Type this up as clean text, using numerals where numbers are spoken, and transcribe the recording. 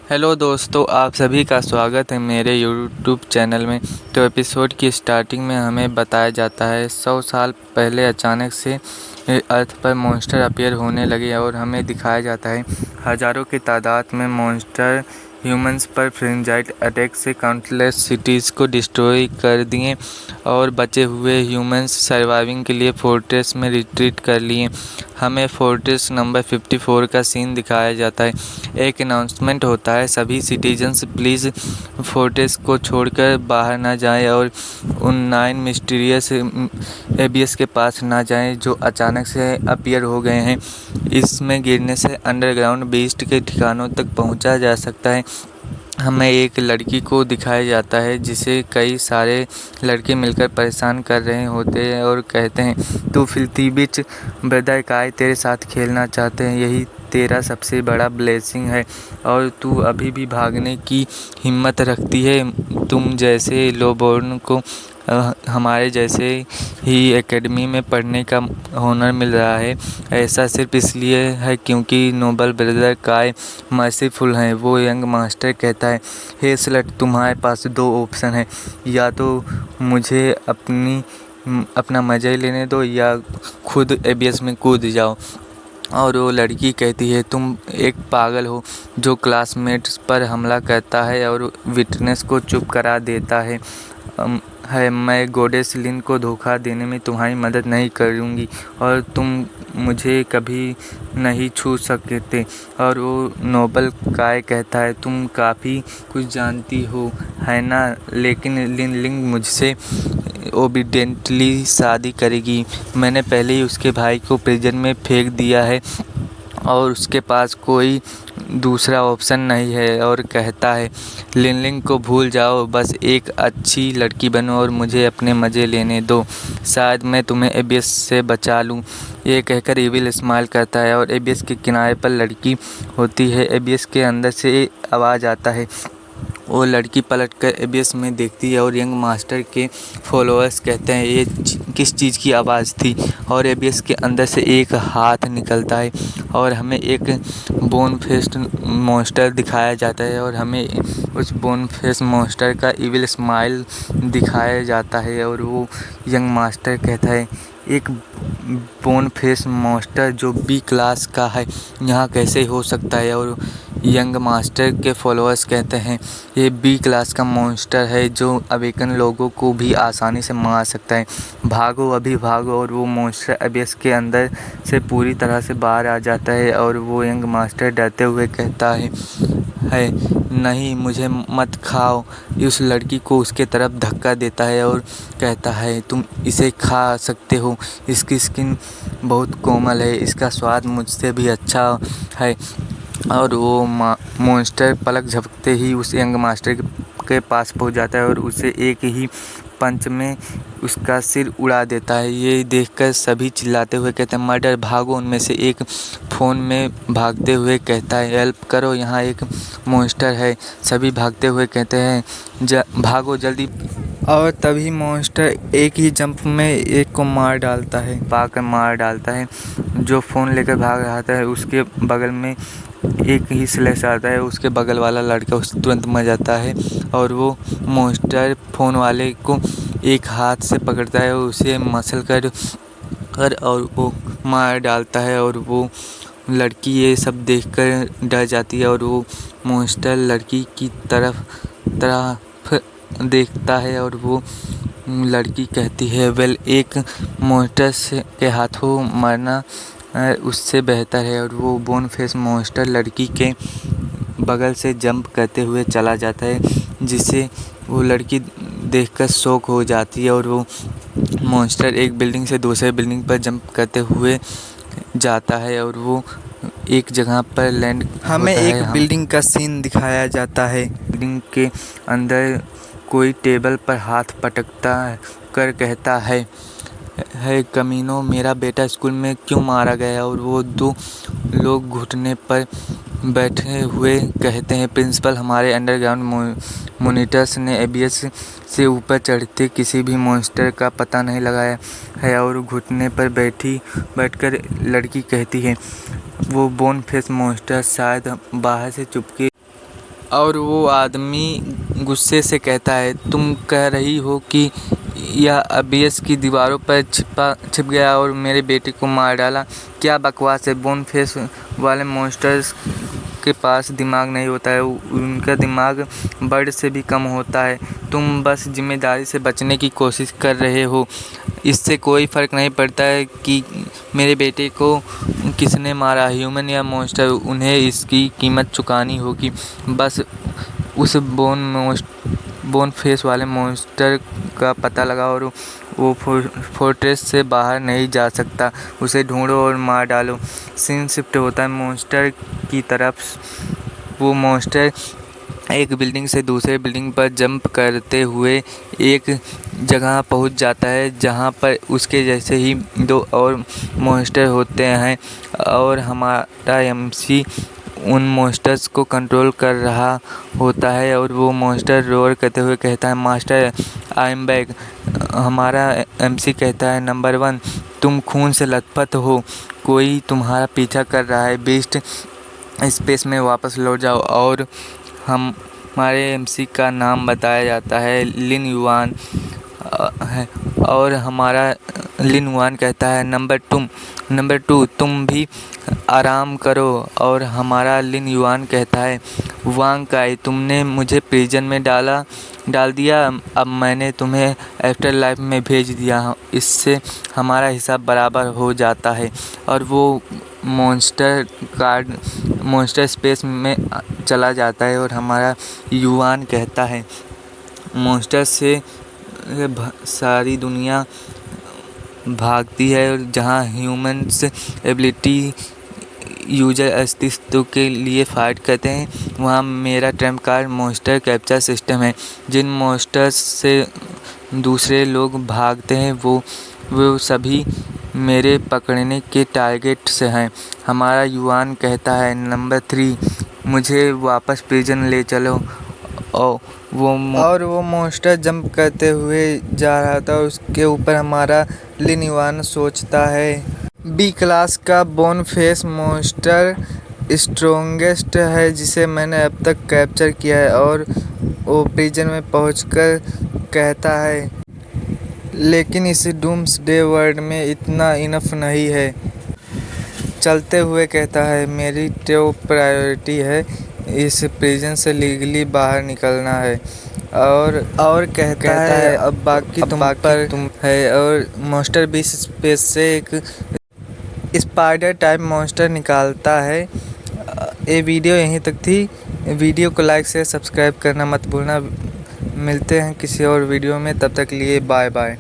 Hello दोस्तों, आप सभी का स्वागत है मेरे यूट्यूब चैनल में। तो एपिसोड की स्टार्टिंग में हमें बताया जाता है 100 साल पहले अचानक से अर्थ पर मॉन्स्टर अपीयर होने लगे और हमें दिखाया जाता है हज़ारों की तादाद में मॉन्स्टर ह्यूमंस पर फ्रेंजाइट अटैक से काउंटलेस सिटीज़ को डिस्ट्रॉय कर दिए और बचे हुए ह्यूमंस सर्वाइविंग के लिए फोर्ट्रेस में रिट्रीट कर लिए। हमें फोर्ट्रेस नंबर 54 का सीन दिखाया जाता है। एक अनाउंसमेंट होता है, सभी सिटीजन्स प्लीज़ फोर्ट्रेस को छोड़कर बाहर ना जाएं और उन 9 मिस्टीरियस एबियस के पास ना जाएं जो अचानक से अपीयर हो गए हैं। इसमें गिरने से अंडरग्राउंड बीस्ट के ठिकानों तक पहुंचा जा सकता है। हमें एक लड़की को दिखाया जाता है जिसे कई सारे लड़के मिलकर परेशान कर रहे होते हैं और कहते हैं, तू फिल्थी बिच, ब्रदर काय तेरे साथ खेलना चाहते हैं, यही तेरा सबसे बड़ा ब्लेसिंग है और तू अभी भी भागने की हिम्मत रखती है। तुम जैसे लोबोर्न को हमारे जैसे ही एकेडमी में पढ़ने का हॉनर मिल रहा है। ऐसा सिर्फ इसलिए है क्योंकि नोबल ब्रदर काय मर्सीफुल हैं। वो यंग मास्टर कहता है, हे स्लट, तुम्हारे पास 2 ऑप्शन है, या तो मुझे अपना मज़ा ही लेने दो या खुद एबीएस में कूद जाओ। और वो लड़की कहती है, तुम एक पागल हो जो क्लासमेट्स पर हमला करता है और विटनेस को चुप करा देता है। मैं गॉडेस लिन को धोखा देने में तुम्हारी मदद नहीं करूँगी और तुम मुझे कभी नहीं छू सकते। और वो नोबल काय कहता है, तुम काफ़ी कुछ जानती हो है ना, लेकिन लिन लिंग मुझसे ओबिडेंटली शादी करेगी। मैंने पहले ही उसके भाई को प्रिजन में फेंक दिया है और उसके पास कोई दूसरा ऑप्शन नहीं है। और कहता है, लिनलिंग को भूल जाओ, बस एक अच्छी लड़की बनो और मुझे अपने मज़े लेने दो, शायद मैं तुम्हें एबीएस से बचा लूँ। ये कहकर इविल स्माइल करता है और एबीएस के किनारे पर लड़की होती है। एबीएस के अंदर से आवाज़ आता है। वो लड़की पलटकर एबीएस में देखती है और यंग मास्टर के फॉलोअर्स कहते हैं, ये किस चीज़ की आवाज़ थी। और एबीएस के अंदर से एक हाथ निकलता है और हमें एक बोन फेस्ड मॉन्स्टर दिखाया जाता है और हमें उस बोन फेस्ड मॉन्स्टर का इविल स्माइल दिखाया जाता है। और वो यंग मास्टर कहता है, एक बोन फेस मॉन्स्टर जो बी क्लास का है यहाँ कैसे हो सकता है। और यंग मास्टर के फॉलोअर्स कहते हैं, ये बी क्लास का मॉन्स्टर है जो अवेकन लोगों को भी आसानी से मार सकता है। भागो, अभी भागो। और वो मॉन्स्टर एबीएस के अंदर से पूरी तरह से बाहर आ जाता है और वो यंग मास्टर डरते हुए कहता है नहीं, मुझे मत खाओ। उस लड़की को उसके तरफ धक्का देता है और कहता है, तुम इसे खा सकते हो, इसकी स्किन बहुत कोमल है, इसका स्वाद मुझसे भी अच्छा है। और वो मॉन्स्टर पलक झपकते ही उस यंग मास्टर के पास पहुंच जाता है और उसे एक ही पंच में उसका सिर उड़ा देता है। ये देखकर सभी चिल्लाते हुए कहते हैं, मर्डर, भागो। उनमें से एक फ़ोन में भागते हुए कहता है, हेल्प करो, यहाँ एक मॉन्स्टर है। सभी भागते हुए कहते हैं, भागो जल्दी। और तभी मॉन्स्टर एक ही जंप में एक को मार डालता है। जो फ़ोन लेकर भाग रहा था उसके बगल में एक ही स्लैश आता है। उसके बगल वाला लड़का उस तुरंत मर जाता है और वो मॉन्स्टर फ़ोन वाले को एक हाथ से पकड़ता है और उसे मसल कर और वो मार डालता है। और वो लड़की ये सब देखकर डर जाती है और वो मॉन्स्टर लड़की की तरफ देखता है और वो लड़की कहती है, वेल, एक मॉन्स्टर के हाथों मरना उससे बेहतर है। और वो बोन फेस मॉन्स्टर लड़की के बगल से जंप करते हुए चला जाता है, जिसे वो लड़की देखकर शॉक हो जाती है। और वो मॉन्स्टर एक बिल्डिंग से दूसरे बिल्डिंग पर जंप करते हुए जाता है और वो एक जगह पर लैंड हमें एक बिल्डिंग का सीन दिखाया जाता है। बिल्डिंग के अंदर कोई टेबल पर हाथ पटकता कर कहता है, कमीनों, मेरा बेटा स्कूल में क्यों मारा गया। और वो 2 लोग घुटने पर बैठे हुए कहते हैं, प्रिंसिपल, हमारे अंडरग्राउंड मॉनिटर्स ने एबीएस से ऊपर चढ़ते किसी भी मॉन्स्टर का पता नहीं लगाया है। और घुटने पर बैठकर लड़की कहती है, वो बोन फेस मॉन्स्टर शायद बाहर से चुपके और वो आदमी गुस्से से कहता है, तुम कह रही हो कि यह अबेस की दीवारों पर छिप गया और मेरे बेटे को मार डाला। क्या बकवास है। बोन फेस वाले मॉन्स्टर्स के पास दिमाग नहीं होता है, उनका दिमाग बर्ड से भी कम होता है। तुम बस जिम्मेदारी से बचने की कोशिश कर रहे हो। इससे कोई फ़र्क नहीं पड़ता है कि मेरे बेटे को किसने मारा, ह्यूमन या मॉन्स्टर, उन्हें इसकी कीमत चुकानी होगी। बस उस बोन फेस वाले मॉन्स्टर का पता लगाओ और वो फोर्ट्रेस से बाहर नहीं जा सकता। उसे ढूंढो और मार डालो। सीन शिफ्ट होता है मॉन्स्टर की तरफ। वो मॉन्स्टर एक बिल्डिंग से दूसरे बिल्डिंग पर जंप करते हुए एक जगह पहुंच जाता है जहां पर उसके जैसे ही 2 और मॉन्स्टर होते हैं और हमारा एमसी उन मॉन्स्टर्स को कंट्रोल कर रहा होता है। और वो मॉन्स्टर रोर करते हुए कहता है, मास्टर आई एम बैक। हमारा एमसी कहता है, नंबर 1 तुम खून से लथपथ हो, कोई तुम्हारा पीछा कर रहा है। बीस्ट स्पेस में वापस लौट जाओ। और हमारे एमसी का नाम बताया जाता है, लिन युआन है। और हमारा लिन युआन कहता है, नंबर 2 तुम भी आराम करो। और हमारा लिन युआन कहता है, वांग काई, तुमने मुझे प्रिजन में डाल दिया, अब मैंने तुम्हें आफ्टर लाइफ में भेज दिया। इससे हमारा हिसाब बराबर हो जाता है। और वो मॉन्स्टर स्पेस में चला जाता है। और हमारा युआन कहता है, मॉन्स्टर से सारी दुनिया भागती है और जहाँ ह्यूमंस एबिलिटी यूजर अस्तित्व के लिए फाइट करते हैं, वहाँ मेरा Trump card monster capture system है। जिन मॉन्स्टर्स से दूसरे लोग भागते हैं वो सभी मेरे पकड़ने के टारगेट से हैं। हमारा युआन कहता है, नंबर 3 मुझे वापस प्रिजन ले चलो। और वो मॉन्स्टर जंप करते हुए जा रहा था। उसके ऊपर हमारा लिन युआन सोचता है, बी क्लास का बोन फेस मॉन्स्टर स्ट्रोंगेस्ट है जिसे मैंने अब तक कैप्चर किया है। और वो प्रिजन में पहुंचकर कहता है, लेकिन इस डूम्सडे वर्ल्ड में इतना इनफ नहीं है। चलते हुए कहता है, मेरी टॉप प्रायोरिटी है इस प्रिजन से लीगली बाहर निकलना है। और कहता है, अब बाकी तुम है। और मॉन्स्टर बीस स्पेस से एक स्पाइडर टाइप मॉन्स्टर निकालता है। ये वीडियो यहीं तक थी। वीडियो को लाइक शेयर सब्सक्राइब करना मत भूलना। मिलते हैं किसी और वीडियो में, तब तक लिए बाय बाय।